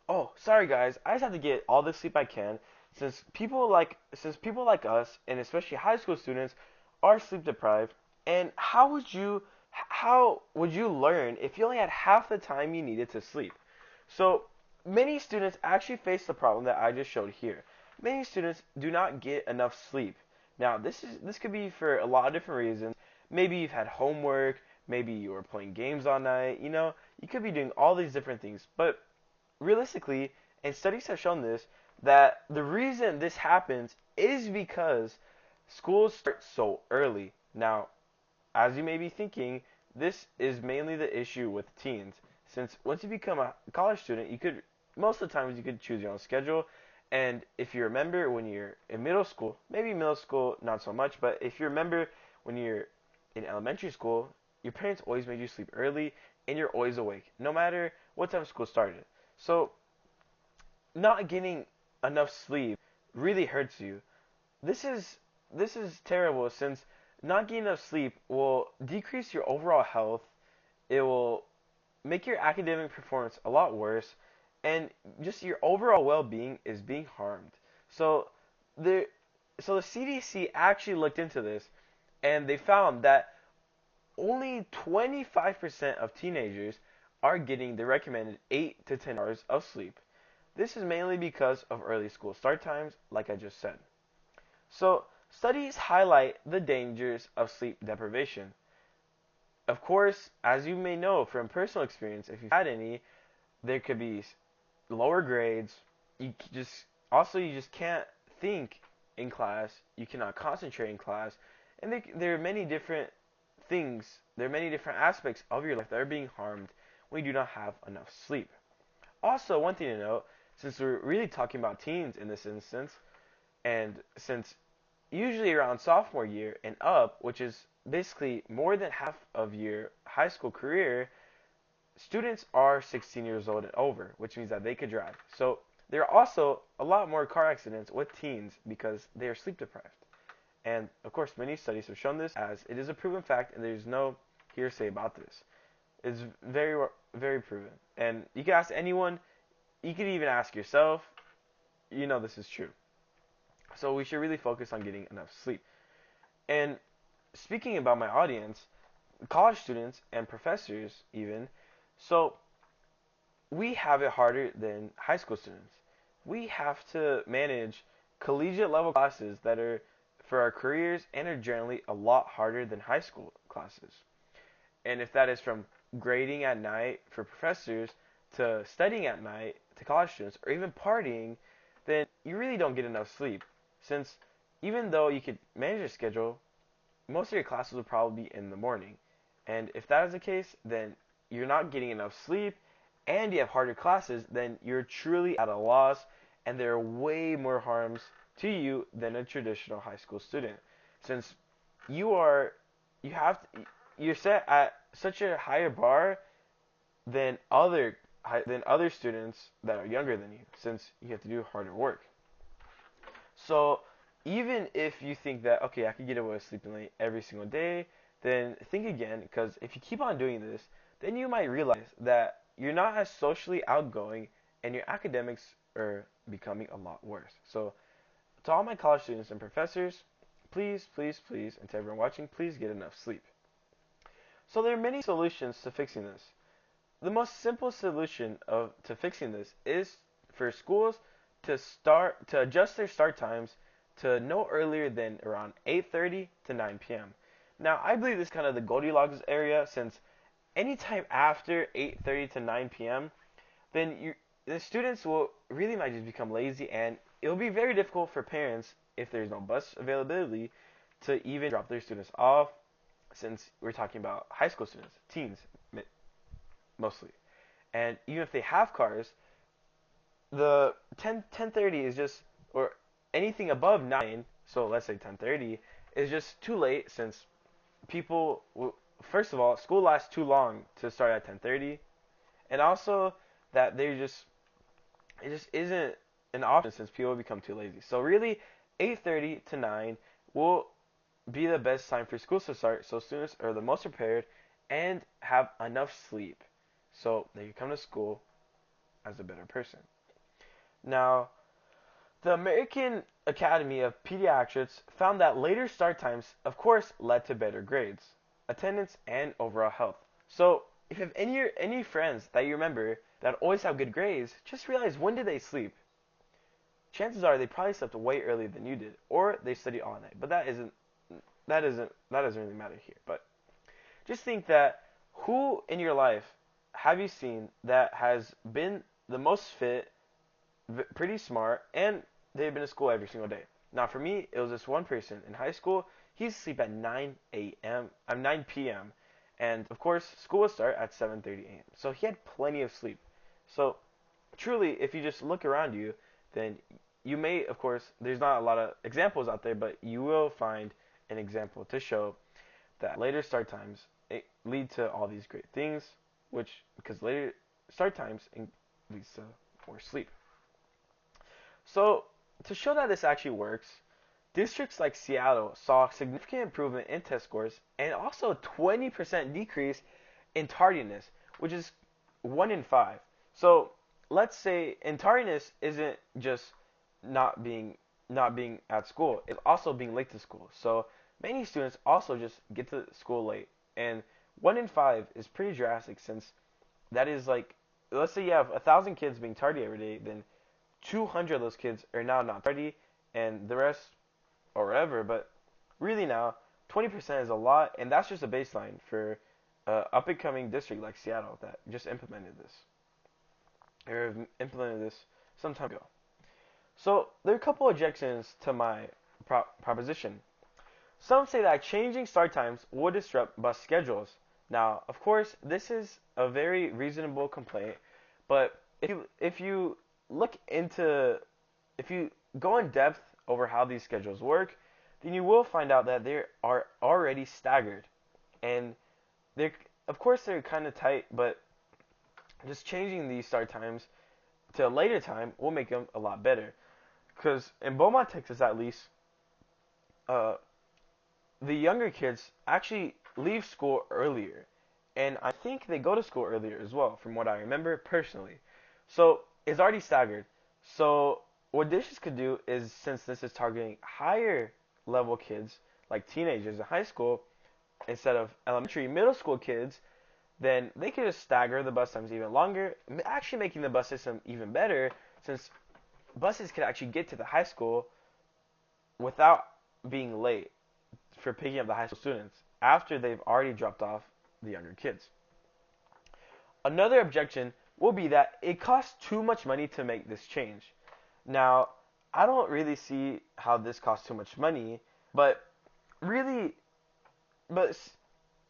Oh, sorry guys. I just have to get all the sleep I can since people like us and especially high school students are sleep deprived. And how would you learn if you only had half the time you needed to sleep? So, many students actually face the problem that I just showed here. Many students do not get enough sleep. Now, this could be for a lot of different reasons. Maybe you've had homework, maybe you were playing games all night, you could be doing all these different things. But realistically, and studies have shown this, that the reason this happens is because schools start so early. Now, as you may be thinking, this is mainly the issue with teens. Since once you become a college student, most of the times you could choose your own schedule. And if you remember when you're in middle school, maybe middle school not so much, but if you remember when you're in elementary school, your parents always made you sleep early and you're always awake, no matter what time school started. So not getting enough sleep really hurts you. This is terrible since not getting enough sleep will decrease your overall health. It will make your academic performance a lot worse, and just your overall well-being is being harmed. So the so the CDC actually looked into this, and they found that only 25% of teenagers are getting the recommended 8 to 10 hours of sleep. This is mainly because of early school start times, like I just said. So, studies highlight the dangers of sleep deprivation. Of course, as you may know from personal experience, if you've had any, there could be lower grades. You just can't think in class. You cannot concentrate in class, and there are many different things. There are many different aspects of your life that are being harmed when you do not have enough sleep. Also, one thing to note, since we're really talking about teens in this instance, and since usually around sophomore year and up, which is basically more than half of your high school career, students are 16 years old and over, which means that they could drive. So there are also a lot more car accidents with teens because they are sleep deprived. And of course, many studies have shown this as it is a proven fact, and there's no hearsay about this. It's very, very proven. And you can ask anyone, you can even ask yourself, this is true. So we should really focus on getting enough sleep. And speaking about my audience, college students and professors even, so we have it harder than high school students. We have to manage collegiate level classes that are for our careers and are generally a lot harder than high school classes. And if that is from grading at night for professors to studying at night to college students or even partying, then you really don't get enough sleep. Since even though you could manage your schedule, most of your classes will probably be in the morning. And if that is the case, then you're not getting enough sleep and you have harder classes, then you're truly at a loss and there are way more harms to you than a traditional high school student. Since you are you have to, you're set at such a higher bar than other students that are younger than you since you have to do harder work. So even if you think that, okay, I could get away with sleeping late every single day, then think again, because if you keep on doing this, then you might realize that you're not as socially outgoing and your academics are becoming a lot worse. So to all my college students and professors, please, please, please, and to everyone watching, please get enough sleep. So there are many solutions to fixing this. The most simple solution to fixing this is for schools to adjust their start times to no earlier than around 8:30 to 9 p.m. Now, I believe this is kind of the Goldilocks area since anytime after 8:30 to 9 p.m., then the students will really might just become lazy and it will be very difficult for parents if there's no bus availability to even drop their students off since we're talking about high school students, teens mostly. And even if they have cars, the 10:30 is just, or anything above 9, so let's say 10:30 is just too late since people first of all, school lasts too long to start at 10:30, and also that it just isn't an option since people become too lazy. So really 8:30 to 9 will be the best time for schools to start so students are the most prepared and have enough sleep. So they can come to school as a better person. Now, the American Academy of Pediatrics found that later start times, of course, led to better grades, attendance, and overall health. So, if you have any friends that you remember that always have good grades, just realize, when did they sleep? Chances are they probably slept way earlier than you did, or they studied all night. But that doesn't really matter here. But just think that, who in your life have you seen that has been the most fit, pretty smart, and they've been to school every single day? Now, for me, it was this one person in high school. He used to sleep at 9 p.m. And of course, school would start at 7:30 a.m. So he had plenty of sleep. So truly, if you just look around you, then you may, of course, there's not a lot of examples out there, but you will find an example to show that later start times lead to all these great things, because later start times leads to more sleep. So, to show that this actually works, districts like Seattle saw significant improvement in test scores and also a 20% decrease in tardiness, which is 1 in 5. So, let's say, and tardiness isn't just not being at school, it's also being late to school. So, many students also just get to school late, and 1 in 5 is pretty drastic, since that is like, let's say you have 1,000 kids being tardy every day, then 200 of those kids are now not tardy, and the rest or whatever. But really now, 20% is a lot, and that's just a baseline for up and coming district like Seattle that just implemented this some time ago. So there are a couple objections to my proposition. Some say that changing start times would disrupt bus schedules. Now, of course, this is a very reasonable complaint, but if you look into if you go in depth over how these schedules work, then you will find out that they are already staggered, and they're of course they're kind of tight, but just changing these start times to a later time will make them a lot better. Because in Beaumont, Texas, at least, uh, the younger kids actually leave school earlier, and I think they go to school earlier as well, from what I remember personally. So it's already staggered. So what dishes could do is, since this is targeting higher level kids, like teenagers in high school, instead of elementary, middle school kids, then they could just stagger the bus times even longer, actually making the bus system even better, since buses could actually get to the high school without being late for picking up the high school students after they've already dropped off the younger kids. Another objection will be that it costs too much money to make this change. Now, I don't really see how this costs too much money, but really, but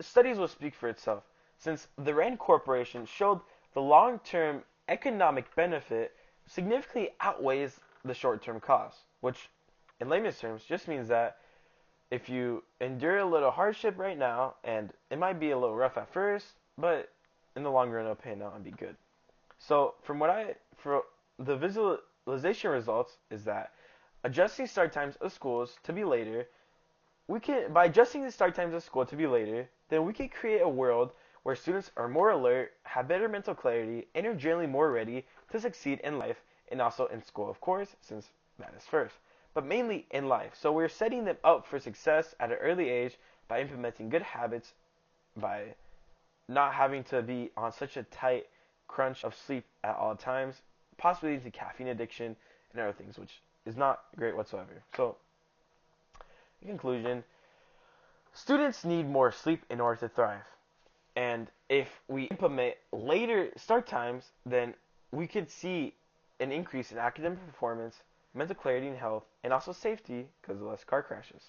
studies will speak for itself, since the Rand Corporation showed the long-term economic benefit significantly outweighs the short-term cost, which in layman's terms just means that if you endure a little hardship right now, and it might be a little rough at first, but in the long run it'll pan out and be good. So for the visualization results is that adjusting start times of schools to be later, by adjusting the start times of school to be later, then we can create a world where students are more alert, have better mental clarity, and are generally more ready to succeed in life, and also in school, of course, since that is first, but mainly in life. So we're setting them up for success at an early age by implementing good habits, by not having to be on such a tight crunch of sleep at all times, possibly leading to caffeine addiction and other things, which is not great whatsoever. So, in conclusion, students need more sleep in order to thrive. And if we implement later start times, then we could see an increase in academic performance, mental clarity and health, and also safety because of less car crashes.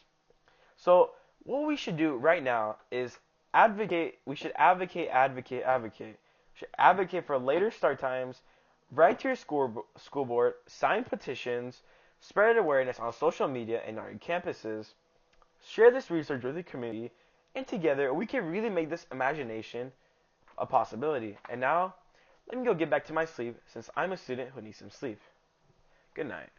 So what we should do right now is advocate. We should advocate. We should advocate for later start times, write to your school board, sign petitions, spread awareness on social media and on your campuses, share this research with the community, and together we can really make this imagination a possibility. And now, let me go get back to my sleep, since I'm a student who needs some sleep. Good night.